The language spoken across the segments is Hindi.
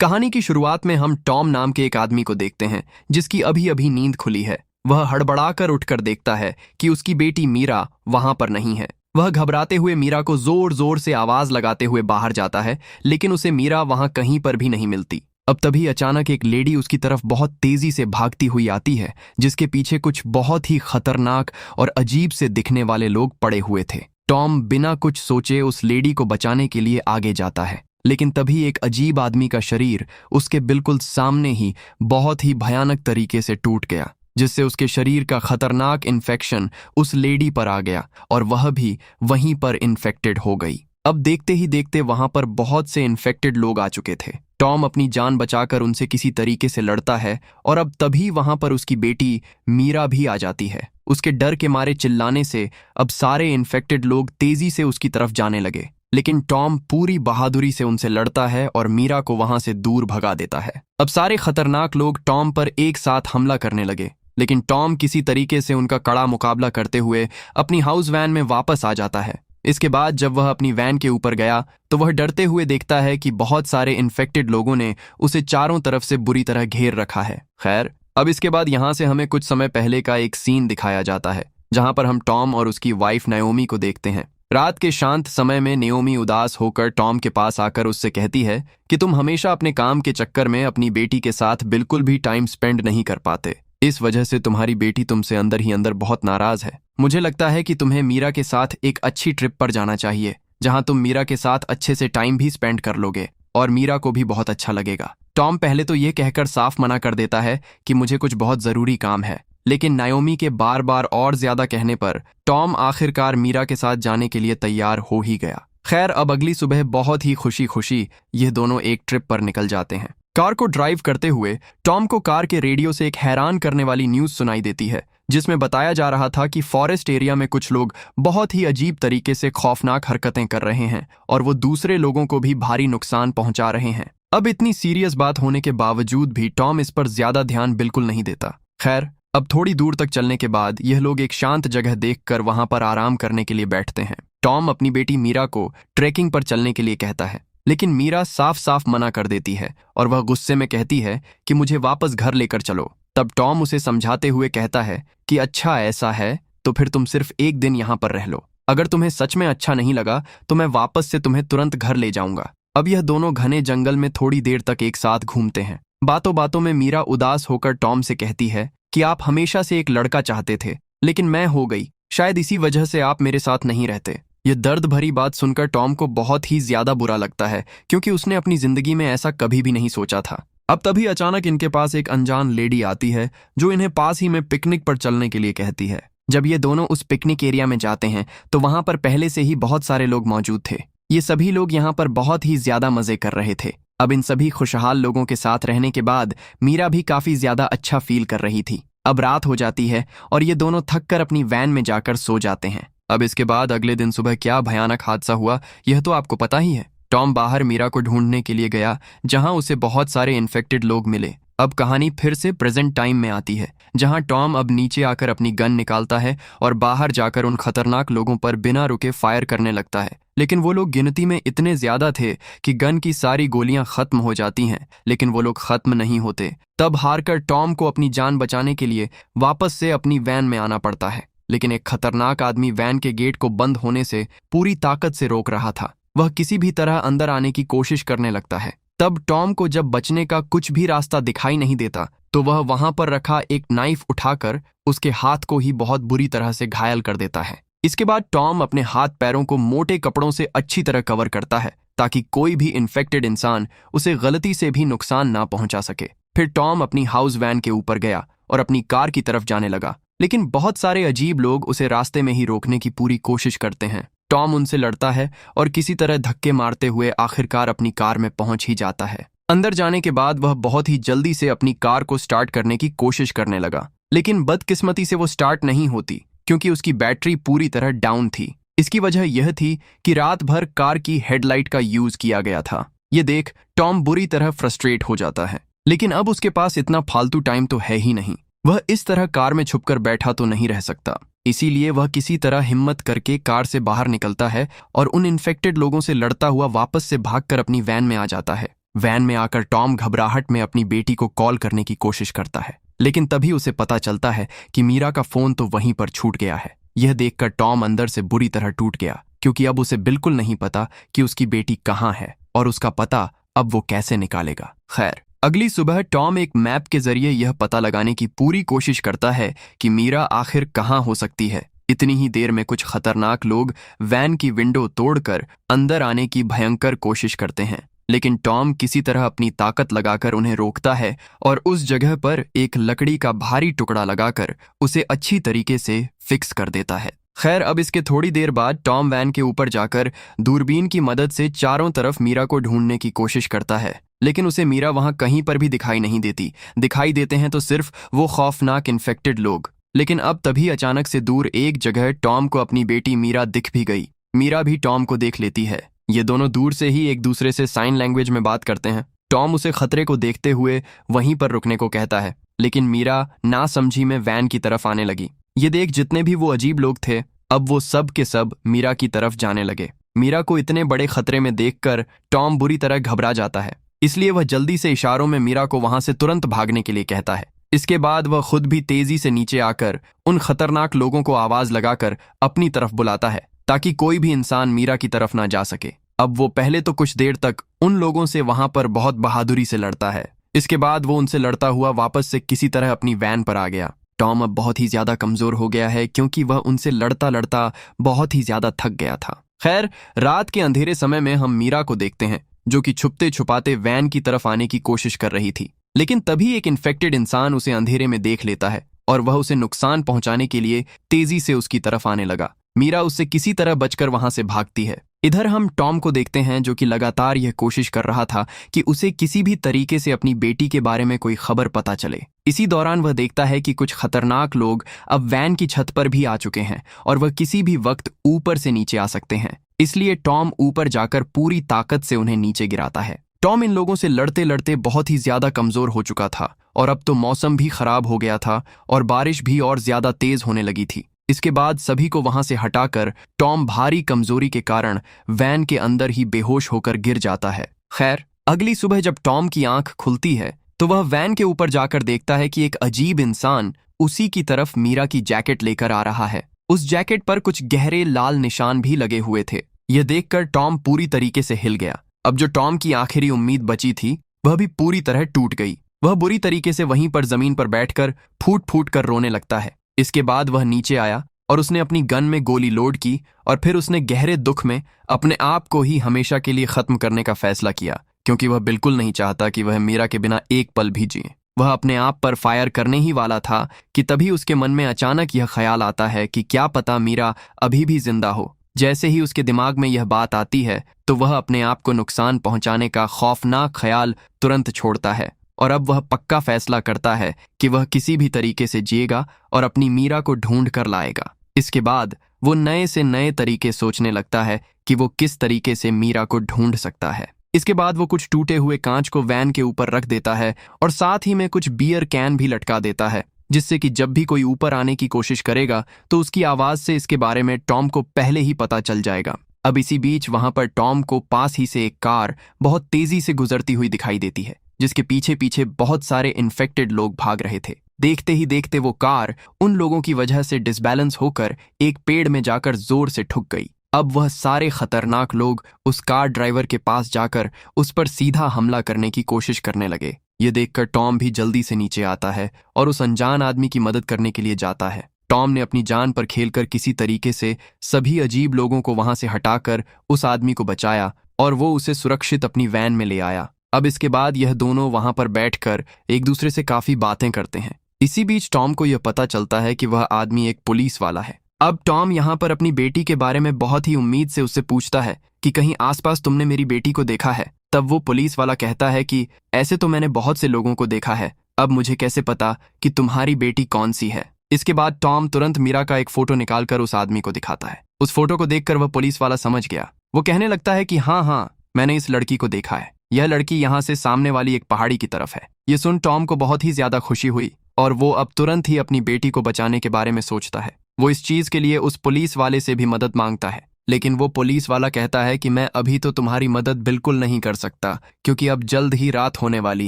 कहानी की शुरुआत में हम टॉम नाम के एक आदमी को देखते हैं जिसकी अभी अभी नींद खुली है। वह हड़बड़ाकर उठकर देखता है कि उसकी बेटी मीरा वहां पर नहीं है। वह घबराते हुए मीरा को जोर जोर से आवाज लगाते हुए बाहर जाता है, लेकिन उसे मीरा वहां कहीं पर भी नहीं मिलती। अब तभी अचानक एक लेडी उसकी तरफ बहुत तेजी से भागती हुई आती है, जिसके पीछे कुछ बहुत ही खतरनाक और अजीब से दिखने वाले लोग पड़े हुए थे। टॉम बिना कुछ सोचे उस लेडी को बचाने के लिए आगे जाता है, लेकिन तभी एक अजीब आदमी का शरीर उसके बिल्कुल सामने ही बहुत ही भयानक तरीके से टूट गया, जिससे उसके शरीर का खतरनाक इन्फेक्शन उस लेडी पर आ गया और वह भी वहीं पर इन्फेक्टेड हो गई। अब देखते ही देखते वहां पर बहुत से इन्फेक्टेड लोग आ चुके थे। टॉम अपनी जान बचाकर उनसे किसी तरीके से लड़ता है और अब तभी वहां पर उसकी बेटी मीरा भी आ जाती है। उसके डर के मारे चिल्लाने से अब सारे इन्फेक्टेड लोग तेजी से उसकी तरफ जाने लगे, लेकिन टॉम पूरी बहादुरी से उनसे लड़ता है और मीरा को वहां से दूर भगा देता है। अब सारे खतरनाक लोग टॉम पर एक साथ हमला करने लगे, लेकिन टॉम किसी तरीके से उनका कड़ा मुकाबला करते हुए अपनी हाउस वैन में वापस आ जाता है। इसके बाद जब वह अपनी वैन के ऊपर गया तो वह डरते हुए देखता है कि बहुत सारे इन्फेक्टेड लोगों ने उसे चारों तरफ से बुरी तरह घेर रखा है। खैर, अब इसके बाद यहाँ से हमें कुछ समय पहले का एक सीन दिखाया जाता है, जहां पर हम टॉम और उसकी वाइफ नाओमी को देखते हैं। रात के शांत समय में नाओमी उदास होकर टॉम के पास आकर उससे कहती है कि तुम हमेशा अपने काम के चक्कर में अपनी बेटी के साथ बिल्कुल भी टाइम स्पेंड नहीं कर पाते। इस वजह से तुम्हारी बेटी तुमसे अंदर ही अंदर बहुत नाराज है। मुझे लगता है कि तुम्हें मीरा के साथ एक अच्छी ट्रिप पर जाना चाहिए, जहां तुम मीरा के साथ अच्छे से टाइम भी स्पेंड कर लोगे और मीरा को भी बहुत अच्छा लगेगा। टॉम पहले तो ये कहकर साफ मना कर देता है कि मुझे कुछ बहुत जरूरी काम है, लेकिन नाओमी के बार बार और ज्यादा कहने पर टॉम आखिरकार मीरा के साथ जाने के लिए तैयार हो ही गया। खैर, अब अगली सुबह बहुत ही खुशी खुशी ये दोनों एक ट्रिप पर निकल जाते हैं। कार को ड्राइव करते हुए टॉम को कार के रेडियो से एक हैरान करने वाली न्यूज सुनाई देती है, जिसमें बताया जा रहा था कि फॉरेस्ट एरिया में कुछ लोग बहुत ही अजीब तरीके से खौफनाक हरकतें कर रहे हैं और वो दूसरे लोगों को भी भारी नुकसान पहुंचा रहे हैं। अब इतनी सीरियस बात होने के बावजूद भी टॉम इस पर ज्यादा ध्यान बिल्कुल नहीं देता। खैर, अब थोड़ी दूर तक चलने के बाद यह लोग एक शांत जगह देखकर वहां पर आराम करने के लिए बैठते हैं। टॉम अपनी बेटी मीरा को ट्रैकिंग पर चलने के लिए कहता है, लेकिन मीरा साफ साफ मना कर देती है और वह गुस्से में कहती है कि मुझे वापस घर लेकर चलो। तब टॉम उसे समझाते हुए कहता है कि अच्छा ऐसा है तो फिर तुम सिर्फ एक दिन यहाँ पर रह लो। अगर तुम्हें सच में अच्छा नहीं लगा तो मैं वापस से तुम्हें तुरंत घर ले जाऊंगा। अब यह दोनों घने जंगल में थोड़ी देर तक एक साथ घूमते हैं। बातों बातों में मीरा उदास होकर टॉम से कहती है कि आप हमेशा से एक लड़का चाहते थे, लेकिन मैं हो गई, शायद इसी वजह से आप मेरे साथ नहीं रहते। यह दर्द भरी बात सुनकर टॉम को बहुत ही ज्यादा बुरा लगता है, क्योंकि उसने अपनी जिंदगी में ऐसा कभी भी नहीं सोचा था। अब तभी अचानक इनके पास एक अनजान लेडी आती है जो इन्हें पास ही में पिकनिक पर चलने के लिए कहती है। जब ये दोनों उस पिकनिक एरिया में जाते हैं तो वहां पर पहले से ही बहुत सारे लोग मौजूद थे। ये सभी लोग यहाँ पर बहुत ही ज्यादा मजे कर रहे थे। अब इन सभी खुशहाल लोगों के साथ रहने के बाद मीरा भी काफी ज्यादा अच्छा फील कर रही थी। अब रात हो जाती है और ये दोनों थक कर अपनी वैन में जाकर सो जाते हैं। अब इसके बाद अगले दिन सुबह क्या भयानक हादसा हुआ यह तो आपको पता ही है। टॉम बाहर मीरा को ढूंढने के लिए गया, जहां उसे बहुत सारे इन्फेक्टेड लोग मिले। अब कहानी फिर से प्रेजेंट टाइम में आती है, जहां टॉम अब नीचे आकर अपनी गन निकालता है और बाहर जाकर उन खतरनाक लोगों पर बिना रुके फायर करने लगता है। लेकिन वो लोग गिनती में इतने ज्यादा थे कि गन की सारी गोलियां खत्म हो जाती हैं, लेकिन वो लोग खत्म नहीं होते। तब हारकर टॉम को अपनी जान बचाने के लिए वापस से अपनी वैन में आना पड़ता है, लेकिन एक खतरनाक आदमी वैन के गेट को बंद होने से पूरी ताकत से रोक रहा था। वह किसी भी तरह अंदर आने की कोशिश करने लगता है। तब टॉम को जब बचने का कुछ भी रास्ता दिखाई नहीं देता तो वह वहां पर रखा एक नाइफ उठाकर उसके हाथ को ही बहुत बुरी तरह से घायल कर देता है। इसके बाद टॉम अपने हाथ पैरों को मोटे कपड़ों से अच्छी तरह कवर करता है, ताकि कोई भी इन्फेक्टेड इंसान उसे गलती से भी नुकसान ना पहुंचा सके। फिर टॉम अपनी हाउस वैन के ऊपर गया और अपनी कार की तरफ जाने लगा, लेकिन बहुत सारे अजीब लोग उसे रास्ते में ही रोकने की पूरी कोशिश करते हैं। टॉम उनसे लड़ता है और किसी तरह धक्के मारते हुए आखिरकार अपनी कार में पहुंच ही जाता है। अंदर जाने के बाद वह बहुत ही जल्दी से अपनी कार को स्टार्ट करने की कोशिश करने लगा, लेकिन बदकिस्मती से वो स्टार्ट नहीं होती, क्योंकि उसकी बैटरी पूरी तरह डाउन थी। इसकी वजह यह थी कि रात भर कार की हेडलाइट का यूज किया गया था। ये देख टॉम बुरी तरह फ्रस्ट्रेट हो जाता है, लेकिन अब उसके पास इतना फालतू टाइम तो है ही नहीं। वह इस तरह कार में छुपकर बैठा तो नहीं रह सकता, इसीलिए वह किसी तरह हिम्मत करके कार से बाहर निकलता है और उन इन्फेक्टेड लोगों से लड़ता हुआ वापस से भागकर अपनी वैन में आ जाता है। वैन में आकर टॉम घबराहट में अपनी बेटी को कॉल करने की कोशिश करता है, लेकिन तभी उसे पता चलता है कि मीरा का फोन तो वहीं पर छूट गया है। यह देखकर टॉम अंदर से बुरी तरह टूट गया, क्योंकि अब उसे बिल्कुल नहीं पता कि उसकी बेटी कहाँ है और उसका पता अब वो कैसे निकालेगा। खैर, अगली सुबह टॉम एक मैप के जरिए यह पता लगाने की पूरी कोशिश करता है कि मीरा आखिर कहाँ हो सकती है। इतनी ही देर में कुछ खतरनाक लोग वैन की विंडो तोड़कर अंदर आने की भयंकर कोशिश करते हैं, लेकिन टॉम किसी तरह अपनी ताकत लगाकर उन्हें रोकता है और उस जगह पर एक लकड़ी का भारी टुकड़ा लगाकर उसे अच्छी तरीके से फिक्स कर देता है। खैर, अब इसके थोड़ी देर बाद टॉम वैन के ऊपर जाकर दूरबीन की मदद से चारों तरफ मीरा को ढूंढने की कोशिश करता है, लेकिन उसे मीरा वहां कहीं पर भी दिखाई नहीं देती। दिखाई देते हैं तो सिर्फ वो खौफनाक इन्फेक्टेड लोग। लेकिन अब तभी अचानक से दूर एक जगह टॉम को अपनी बेटी मीरा दिख भी गई। मीरा भी टॉम को देख लेती है। ये दोनों दूर से ही एक दूसरे से साइन लैंग्वेज में बात करते हैं। टॉम उसे खतरे को देखते हुए वहीं पर रुकने को कहता है, लेकिन मीरा नासमझी में वैन की तरफ आने लगी। ये देख जितने भी वो अजीब लोग थे, अब वो सब के सब मीरा की तरफ जाने लगे। मीरा को इतने बड़े खतरे में देखकर टॉम बुरी तरह घबरा जाता है, इसलिए वह जल्दी से इशारों में मीरा को वहां से तुरंत भागने के लिए कहता है। इसके बाद वह खुद भी तेजी से नीचे आकर उन खतरनाक लोगों को आवाज लगाकर अपनी तरफ बुलाता है, ताकि कोई भी इंसान मीरा की तरफ ना जा सके। अब वो पहले तो कुछ देर तक उन लोगों से वहां पर बहुत बहादुरी से लड़ता है। इसके बाद वो उनसे लड़ता हुआ वापस से किसी तरह अपनी वैन पर आ गया। टॉम अब बहुत ही ज्यादा कमजोर हो गया है, क्योंकि वह उनसे लड़ता लड़ता बहुत ही ज्यादा थक गया था। खैर, रात के अंधेरे समय में हम मीरा को देखते हैं, जो कि छुपते छुपाते वैन की तरफ आने की कोशिश कर रही थी। लेकिन तभी एक इन्फेक्टेड इंसान उसे अंधेरे में देख लेता है और वह उसे नुकसान पहुंचाने के लिए तेजी से उसकी तरफ आने लगा। मीरा उससे किसी तरह बचकर वहां से भागती है। इधर हम टॉम को देखते हैं, जो कि लगातार यह कोशिश कर रहा था कि उसे किसी भी तरीके से अपनी बेटी के बारे में कोई खबर पता चले। इसी दौरान वह देखता है कि कुछ खतरनाक लोग अब वैन की छत पर भी आ चुके हैं और वह किसी भी वक्त ऊपर से नीचे आ सकते हैं। इसलिए टॉम ऊपर जाकर पूरी ताकत से उन्हें नीचे गिराता है। टॉम इन लोगों से लड़ते लड़ते बहुत ही ज्यादा कमजोर हो चुका था और अब तो मौसम भी खराब हो गया था और बारिश भी और ज्यादा तेज होने लगी थी। इसके बाद सभी को वहां से हटाकर टॉम भारी कमजोरी के कारण वैन के अंदर ही बेहोश होकर गिर जाता है। खैर, अगली सुबह जब टॉम की आंख खुलती है तो वह वैन के ऊपर जाकर देखता है कि एक अजीब इंसान उसी की तरफ मीरा की जैकेट लेकर आ रहा है। उस जैकेट पर कुछ गहरे लाल निशान भी लगे हुए थे। यह देखकर टॉम पूरी तरीके से हिल गया। अब जो टॉम की आखिरी उम्मीद बची थी वह भी पूरी तरह टूट गई। वह बुरी तरीके से वहीं पर जमीन पर बैठकर फूट फूट कर रोने लगता है। इसके बाद वह नीचे आया और उसने अपनी गन में गोली लोड की और फिर उसने गहरे दुख में अपने आप को ही हमेशा के लिए खत्म करने का फैसला किया, क्योंकि वह बिल्कुल नहीं चाहता कि वह मीरा के बिना एक पल भी जिए। वह अपने आप पर फायर करने ही वाला था कि तभी उसके मन में अचानक यह ख्याल आता है कि क्या पता मीरा अभी भी जिंदा हो। जैसे ही उसके दिमाग में यह बात आती है तो वह अपने आप को नुकसान पहुंचाने का खौफनाक ख्याल तुरंत छोड़ता है और अब वह पक्का फैसला करता है कि वह किसी भी तरीके से जिएगा और अपनी मीरा को ढूंढ कर लाएगा। इसके बाद वो नए से नए तरीके सोचने लगता है कि वो किस तरीके से मीरा को ढूंढ सकता है। इसके बाद वो कुछ टूटे हुए कांच को वैन के ऊपर रख देता है और साथ ही में कुछ बियर कैन भी लटका देता है, जिससे कि जब भी कोई ऊपर आने की कोशिश करेगा तो उसकी आवाज से इसके बारे में टॉम को पहले ही पता चल जाएगा। अब इसी बीच वहां पर टॉम को पास ही से एक कार बहुत तेजी से गुजरती हुई दिखाई देती है, जिसके पीछे पीछे बहुत सारे इन्फेक्टेड लोग भाग रहे थे। देखते ही देखते वो कार उन लोगों की वजह से डिसबैलेंस होकर एक पेड़ में जाकर जोर से ठुक गई। अब वह सारे खतरनाक लोग उस कार ड्राइवर के पास जाकर उस पर सीधा हमला करने की कोशिश करने लगे। ये देखकर टॉम भी जल्दी से नीचे आता है और उस अनजान आदमी की मदद करने के लिए जाता है। टॉम ने अपनी जान पर खेलकर किसी तरीके से सभी अजीब लोगों को वहां से हटाकर उस आदमी को बचाया और वो उसे सुरक्षित अपनी वैन में ले आया। अब इसके बाद यह दोनों वहां पर बैठकर एक दूसरे से काफी बातें करते हैं। इसी बीच टॉम को यह पता चलता है कि वह आदमी एक पुलिस वाला है। अब टॉम यहाँ पर अपनी बेटी के बारे में बहुत ही उम्मीद से उससे पूछता है कि कहीं आसपास तुमने मेरी बेटी को देखा है। तब वो पुलिस वाला कहता है कि ऐसे तो मैंने बहुत से लोगों को देखा है, अब मुझे कैसे पता कि तुम्हारी बेटी कौन सी है। इसके बाद टॉम तुरंत मीरा का एक फोटो निकालकर उस आदमी को दिखाता है। उस फोटो को देखकर वह पुलिस वाला समझ गया। वो कहने लगता है कि हाँ, मैंने इस लड़की को देखा है। यह लड़की यहाँ से सामने वाली एक पहाड़ी की तरफ है। ये सुन टॉम को बहुत ही ज्यादा खुशी हुई और वो अब तुरंत ही अपनी बेटी को बचाने के बारे में सोचता है। वो इस चीज के लिए उस पुलिस वाले से भी मदद मांगता है। लेकिन वो पुलिस वाला कहता है कि मैं अभी तो तुम्हारी मदद बिल्कुल नहीं कर सकता, क्योंकि अब जल्द ही रात होने वाली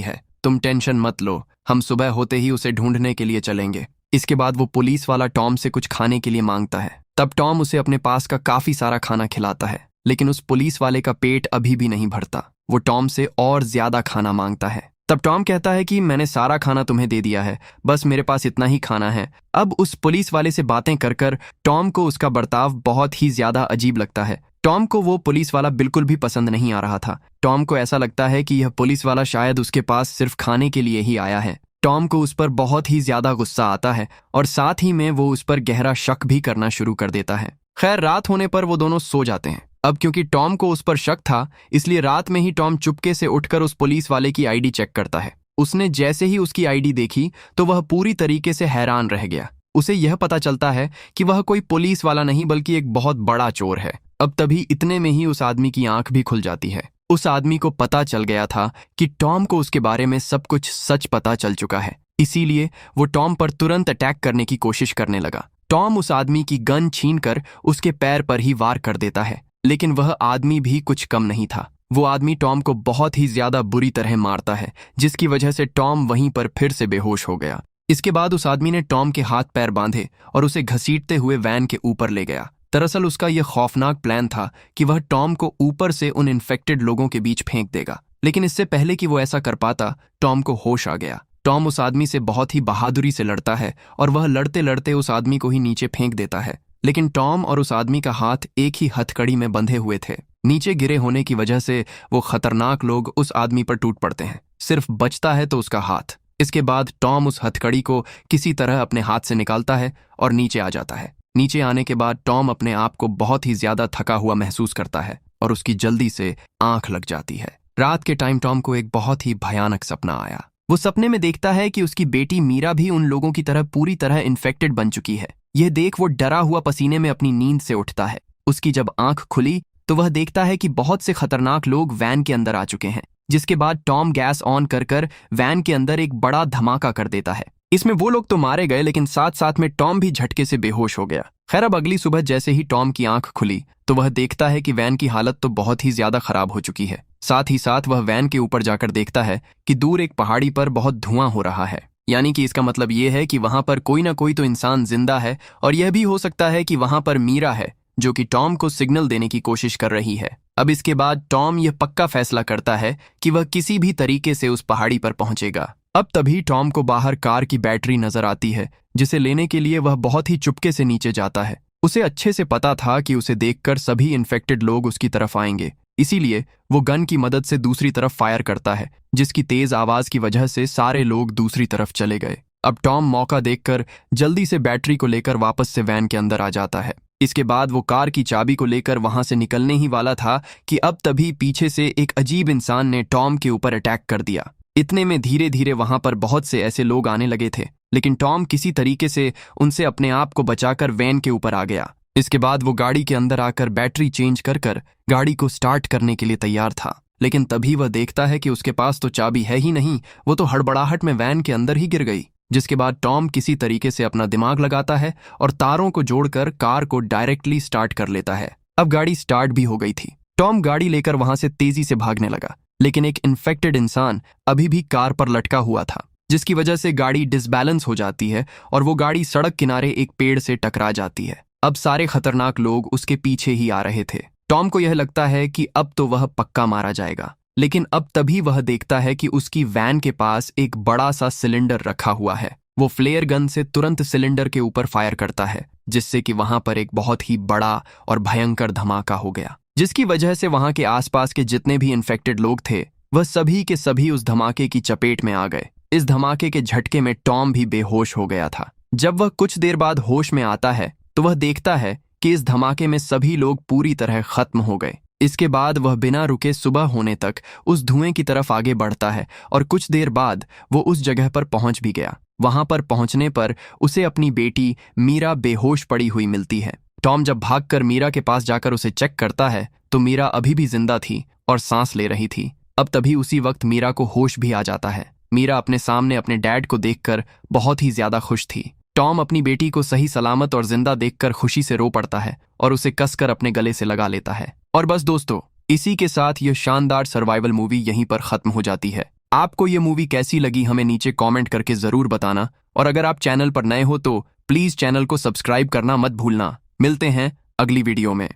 है। तुम टेंशन मत लो, हम सुबह होते ही उसे ढूंढने के लिए चलेंगे। इसके बाद वो पुलिस वाला टॉम से कुछ खाने के लिए मांगता है। तब टॉम उसे अपने पास का काफी सारा खाना खिलाता है, लेकिन उस पुलिस वाले का पेट अभी भी नहीं भरता। वो टॉम से और ज्यादा खाना मांगता है। तब टॉम कहता है कि मैंने सारा खाना तुम्हें दे दिया है, बस मेरे पास इतना ही खाना है। अब उस पुलिस वाले से बातें कर कर टॉम को उसका बर्ताव बहुत ही ज्यादा अजीब लगता है। टॉम को वो पुलिस वाला बिल्कुल भी पसंद नहीं आ रहा था। टॉम को ऐसा लगता है कि यह पुलिस वाला शायद उसके पास सिर्फ खाने के लिए ही आया है। टॉम को उस पर बहुत ही ज्यादा गुस्सा आता है और साथ ही में वो उस पर गहरा शक भी करना शुरू कर देता है। खैर, रात होने पर वो दोनों सो जाते हैं। अब क्योंकि टॉम को उस पर शक था, इसलिए रात में ही टॉम चुपके से उठकर उस पुलिस वाले की आईडी चेक करता है। उसने जैसे ही उसकी आईडी देखी तो वह पूरी तरीके से हैरान रह गया। उसे यह पता चलता है कि वह कोई पुलिस वाला नहीं बल्कि एक बहुत बड़ा चोर है। अब तभी इतने में ही उस आदमी की आंख भी खुल जाती है। उस आदमी को पता चल गया था कि टॉम को उसके बारे में सब कुछ सच पता चल चुका है, इसीलिए वो टॉम पर तुरंत अटैक करने की कोशिश करने लगा। टॉम उस आदमी की गन छीनकर उसके पैर पर ही वार कर देता है, लेकिन वह आदमी भी कुछ कम नहीं था। वो आदमी टॉम को बहुत ही ज्यादा बुरी तरह मारता है, जिसकी वजह से टॉम वहीं पर फिर से बेहोश हो गया। इसके बाद उस आदमी ने टॉम के हाथ पैर बांधे और उसे घसीटते हुए वैन के ऊपर ले गया। दरअसल उसका यह खौफनाक प्लान था कि वह टॉम को ऊपर से उन इन्फेक्टेड लोगों के बीच फेंक देगा, लेकिन इससे पहले कि वो ऐसा कर पाता, टॉम को होश आ गया। टॉम उस आदमी से बहुत ही बहादुरी से लड़ता है और वह लड़ते लड़ते उस आदमी को ही नीचे फेंक देता है, लेकिन टॉम और उस आदमी का हाथ एक ही हथकड़ी में बंधे हुए थे। नीचे गिरे होने की वजह से वो खतरनाक लोग उस आदमी पर टूट पड़ते हैं। सिर्फ बचता है तो उसका हाथ। इसके बाद टॉम उस हथकड़ी को किसी तरह अपने हाथ से निकालता है और नीचे आ जाता है। नीचे आने के बाद टॉम अपने आप को बहुत ही ज्यादा थका हुआ महसूस करता है और उसकी जल्दी से आंख लग जाती है। रात के टाइम टॉम को एक बहुत ही भयानक सपना आया। वो सपने में देखता है कि उसकी बेटी मीरा भी उन लोगों की तरह पूरी तरह इन्फेक्टेड बन चुकी है। यह देख वो डरा हुआ पसीने में अपनी नींद से उठता है। उसकी जब आंख खुली तो वह देखता है कि बहुत से खतरनाक लोग वैन के अंदर आ चुके हैं, जिसके बाद टॉम गैस ऑन कर कर वैन के अंदर एक बड़ा धमाका कर देता है। इसमें वो लोग तो मारे गए, लेकिन साथ साथ में टॉम भी झटके से बेहोश हो गया। खैर, अब अगली सुबह जैसे ही टॉम की आंख खुली तो वह देखता है कि वैन की हालत तो बहुत ही ज्यादा खराब हो चुकी है। साथ ही साथ वह वैन के ऊपर जाकर देखता है कि दूर एक पहाड़ी पर बहुत धुआं हो रहा है, यानी कि इसका मतलब यह है कि वहां पर कोई ना कोई तो इंसान जिंदा है, और यह भी हो सकता है कि वहां पर मीरा है जो कि टॉम को सिग्नल देने की कोशिश कर रही है। अब इसके बाद टॉम यह पक्का फैसला करता है कि वह किसी भी तरीके से उस पहाड़ी पर पहुंचेगा। अब तभी टॉम को बाहर कार की बैटरी नजर आती है, जिसे लेने के लिए वह बहुत ही चुपके से नीचे जाता है। उसे अच्छे से पता था कि उसे देखकर सभी इन्फेक्टेड लोग उसकी तरफ आएंगे, इसीलिए वो गन की मदद से दूसरी तरफ फायर करता है, जिसकी तेज आवाज की वजह से सारे लोग दूसरी तरफ चले गए। अब टॉम मौका देखकर जल्दी से बैटरी को लेकर वापस से वैन के अंदर आ जाता है। इसके बाद वो कार की चाबी को लेकर वहां से निकलने ही वाला था कि अब तभी पीछे से एक अजीब इंसान ने टॉम के ऊपर अटैक कर दिया। इतने में धीरे धीरे वहां पर बहुत से ऐसे लोग आने लगे थे, लेकिन टॉम किसी तरीके से उनसे अपने आप को बचाकर वैन के ऊपर आ गया। इसके बाद वो गाड़ी के अंदर आकर बैटरी चेंज कर कर गाड़ी को स्टार्ट करने के लिए तैयार था, लेकिन तभी वह देखता है कि उसके पास तो चाबी है ही नहीं, वो तो हड़बड़ाहट में वैन के अंदर ही गिर गई। जिसके बाद टॉम किसी तरीके से अपना दिमाग लगाता है और तारों को जोड़कर कार को डायरेक्टली स्टार्ट कर लेता है। अब गाड़ी स्टार्ट भी हो गई थी। टॉम गाड़ी लेकर वहां से तेजी से भागने लगा, लेकिन एक इन्फेक्टेड इंसान अभी भी कार पर लटका हुआ था, जिसकी वजह से गाड़ी डिसबैलेंस हो जाती है और वो गाड़ी सड़क किनारे एक पेड़ से टकरा जाती है। अब सारे खतरनाक लोग उसके पीछे ही आ रहे थे। टॉम को यह लगता है कि अब तो वह पक्का मारा जाएगा, लेकिन अब तभी वह देखता है कि उसकी वैन के पास एक बड़ा सा सिलेंडर रखा हुआ है। वो फ्लेयर गन से तुरंत सिलेंडर के ऊपर फायर करता है, जिससे कि वहां पर एक बहुत ही बड़ा और भयंकर धमाका हो गया, जिसकी वजह से वहां के आसपास के जितने भी इन्फेक्टेड लोग थे वह सभी के सभी उस धमाके की चपेट में आ गए। इस धमाके के झटके में टॉम भी बेहोश हो गया था। जब वह कुछ देर बाद होश में आता है तो वह देखता है कि इस धमाके में सभी लोग पूरी तरह खत्म हो गए। इसके बाद वह बिना रुके सुबह होने तक उस धुएं की तरफ आगे बढ़ता है और कुछ देर बाद वो उस जगह पर पहुंच भी गया। वहां पर पहुंचने पर उसे अपनी बेटी मीरा बेहोश पड़ी हुई मिलती है। टॉम जब भागकर मीरा के पास जाकर उसे चेक करता है तो मीरा अभी भी जिंदा थी और सांस ले रही थी। अब तभी उसी वक्त मीरा को होश भी आ जाता है। मीरा अपने सामने अपने डैड को देखकर बहुत ही ज्यादा खुश थी। टॉम अपनी बेटी को सही सलामत और जिंदा देखकर खुशी से रो पड़ता है और उसे कसकर अपने गले से लगा लेता है। और बस दोस्तों, इसी के साथ यह शानदार सर्वाइवल मूवी यहीं पर खत्म हो जाती है। आपको यह मूवी कैसी लगी हमें नीचे कमेंट करके जरूर बताना, और अगर आप चैनल पर नए हो तो प्लीज चैनल को सब्सक्राइब करना मत भूलना। मिलते हैं अगली वीडियो में।